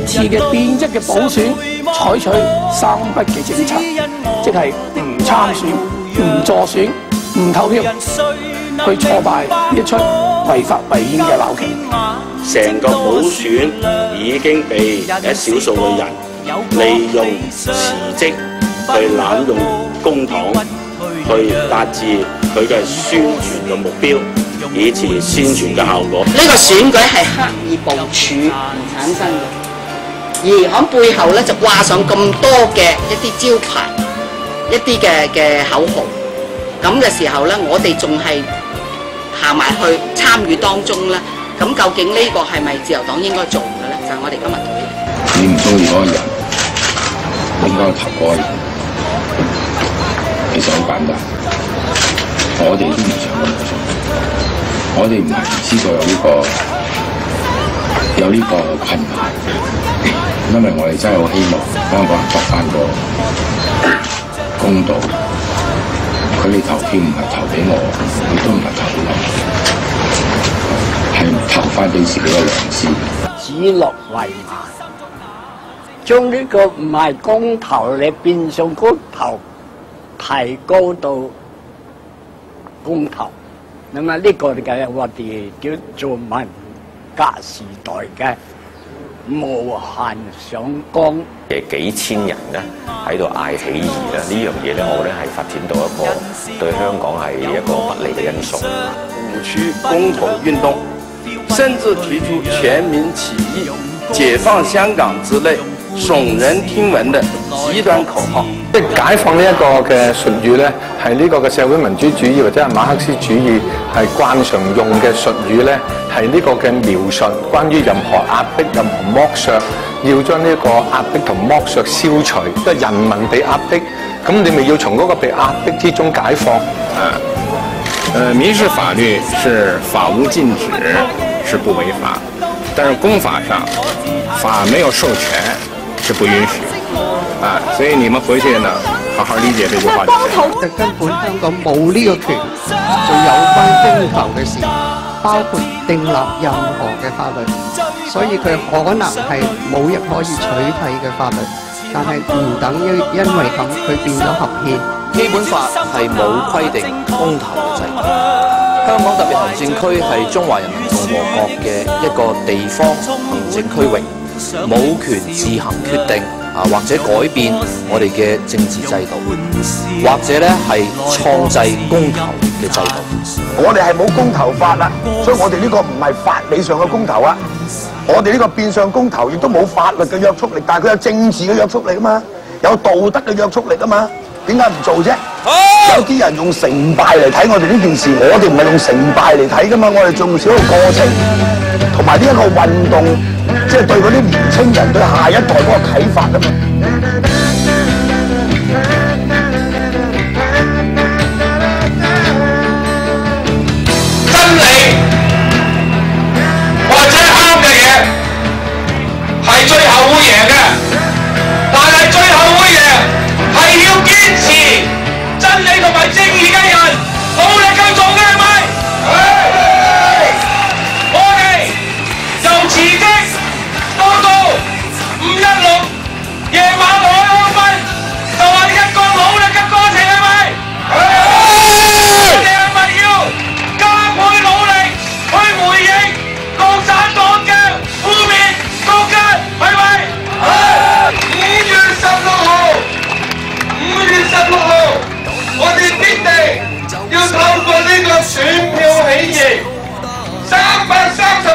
次嘅變質嘅補選採取3不嘅政策，即係唔參選、唔助選、唔投票，去挫敗呢一出違法違憲嘅鬧劇。成個補選已經被一少數嘅人利用辭職去濫用公帑，去達至佢嘅宣傳嘅目標，以至宣傳嘅效果。呢個選舉係刻意部署產生嘅，而喺背後咧就掛上咁多嘅一啲招牌、一啲嘅口號，咁嘅時候咧，我哋仲係行埋去參與當中咧。咁究竟呢個係咪自由黨應該做嘅咧？就係我哋今日討論。你唔中意嗰個人，應該投嗰個人。其實好簡單，我哋都唔想咁做。我哋唔係唔知道有呢個困難，因為我哋真係好希望香港人作翻個公道。佢哋投票唔係投俾我，亦都唔係投俾我。係投翻俾自己嘅良知，指鹿為馬，將呢個唔係公投，你變相公投提高到公投，咁啊呢個嘅我哋叫做文革時代嘅無限上綱。幾千人咧喺度嗌起義啦，呢樣嘢咧，我覺得係發展到一個對香港係一個不利嘅因素。鼓吹公投運動，甚至提出全民起義、解放香港之類聳人聽聞的極端口號。即係解放呢一個嘅術語咧，係呢個嘅社會民主主義或者係馬克思主義係慣常用嘅術語咧，係呢個嘅描述關於任何壓迫、任何剝削，要將呢個壓迫同剝削消除，即係人民被壓迫，咁你咪要從嗰個被壓迫之中解放。民事法律是法無禁止，是不違法，但是公法上，法沒有授權是不允許，所以你們回去呢，好好理解這句話就行。根本香港冇呢個權做有關公投嘅事，包括訂立任何嘅法律，所以佢可能係冇一可以取締嘅法律，但係唔等於因為咁佢變咗合憲。基本法係冇規定公投嘅制度。香港特別行政區係中華人民共和國嘅一個地方行政區域，冇權自行決定或者改變我哋嘅政治制度，或者咧係創制公投嘅制度。我哋係冇公投法啦，所以我哋呢個唔係法理上嘅公投啊。我哋呢個變相公投亦都冇法律嘅約束力，但係佢有政治嘅約束力啊嘛，有道德嘅約束力啊嘛。點解唔做啫？有啲人用成敗嚟睇我哋呢件事，我哋唔係用成敗嚟睇噶嘛，我哋重視一個過程，同埋呢一個運動，即係對嗰啲年青人對下一代嗰個啟發啊嘛。真理或者啱嘅嘢係最後會贏嘅，但係最後會贏係要堅持真理同埋正義嘅人努力去做嘅，係咪？我哋由辭職到516夜晚海香檳，就係一個努力嘅過程，係咪？我哋係咪要加倍努力去回應共產黨嘅污蔑攻擊，係咪？5月16號我哋必定要透過呢個選票起義，330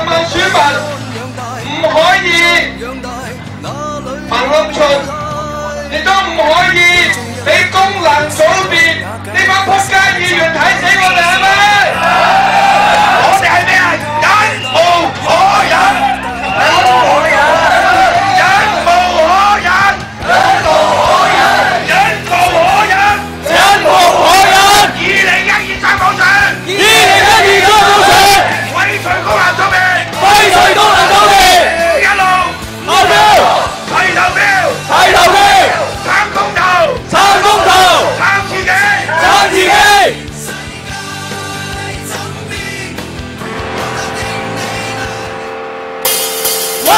萬選民唔可以盲噏出，亦都唔可以俾功能組別呢班仆街議員睇死我哋，係咪？我哋係咩啊？忍無可忍，忍無可忍，忍無可忍，忍無可忍，忍無可忍，忍無可忍。2012三港選，2012三港選，廢除功能組別，廢除功能組別，一路投票，齊投票，齊投票，撐公投，撐公投，撐自己，撐自己。哇！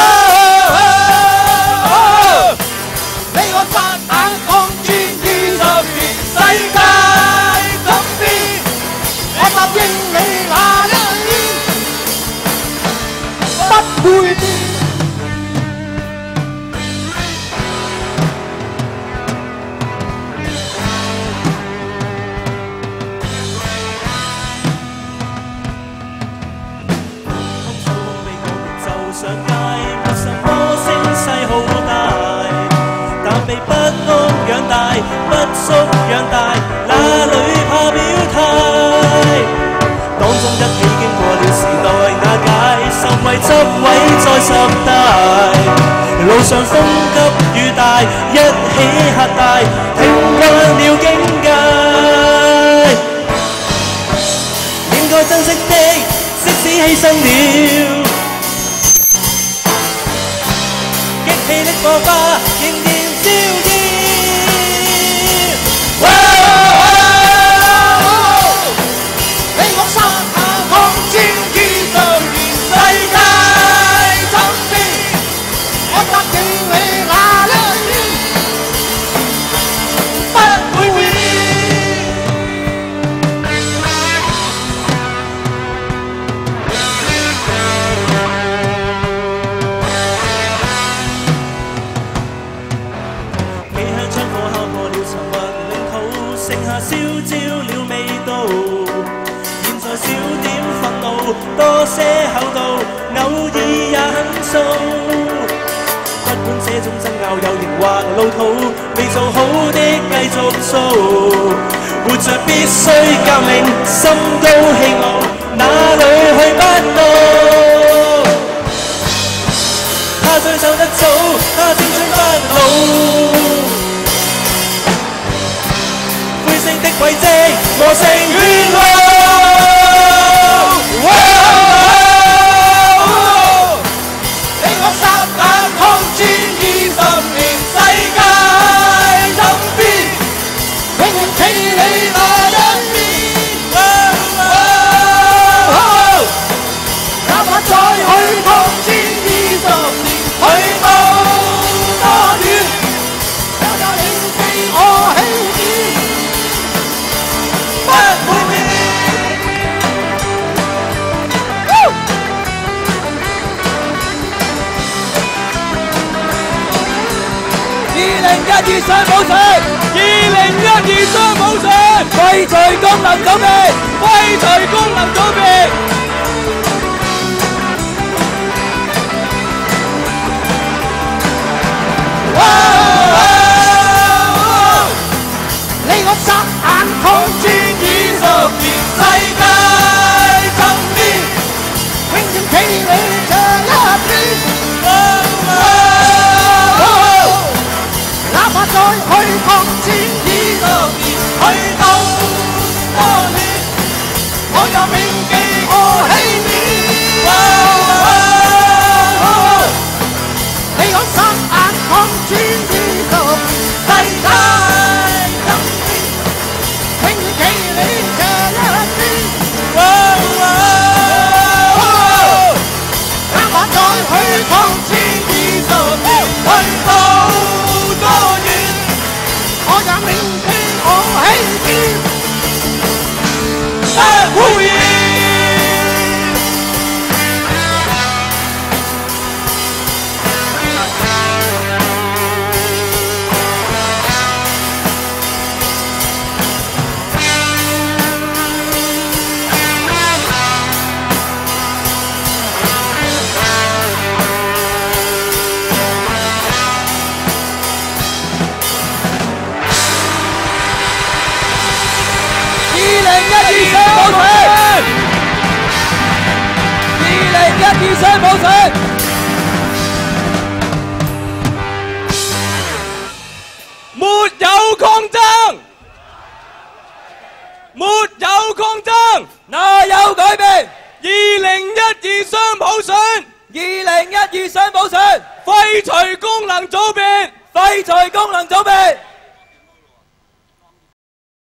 不縮養大，哪裏怕表態？當中一起經過了時代瓦解，甚為執位在10大，路上風急雨大，一起嚇大，聽慣了境界。應該珍惜的，即使犧牲了，激氣的火花仍然照耀。你我剎那抗戰20年，世界怎變？我答應你那一天不會變。你向窗口敲破了沉默領土，剩下燒焦了味道。現在少點憤怒，多些厚道，偶爾也很騷。不管這種爭拗有型或老土，未做好的繼續做。活着必須革命，心高氣傲，哪裏去不到？他追走得早，他青春不老。灰色的軌跡磨成血路。你我剎那抗戰20年，世界怎變？永遠企你那一邊。哪怕再去抗戰20年，去到多遠，我也銘記我起點，不會變。2012雙普選，2012雙普選，廢除功能組別，廢除功能組別。你我霎眼抗戰20年，世界怎變？永遠企你這一邊。哪怕再去抗戰20年，去到多遠，我也銘記我起點。你我霎眼抗戰20年，世界怎變？永遠企你這一邊。哪怕再去抗戰20年，去到多遠，我也銘記我起點，不會變。2012雙普選，沒有抗爭，沒有抗爭，哪有改變？2012雙普選，2012雙普選，廢除功能組別，廢除功能組別。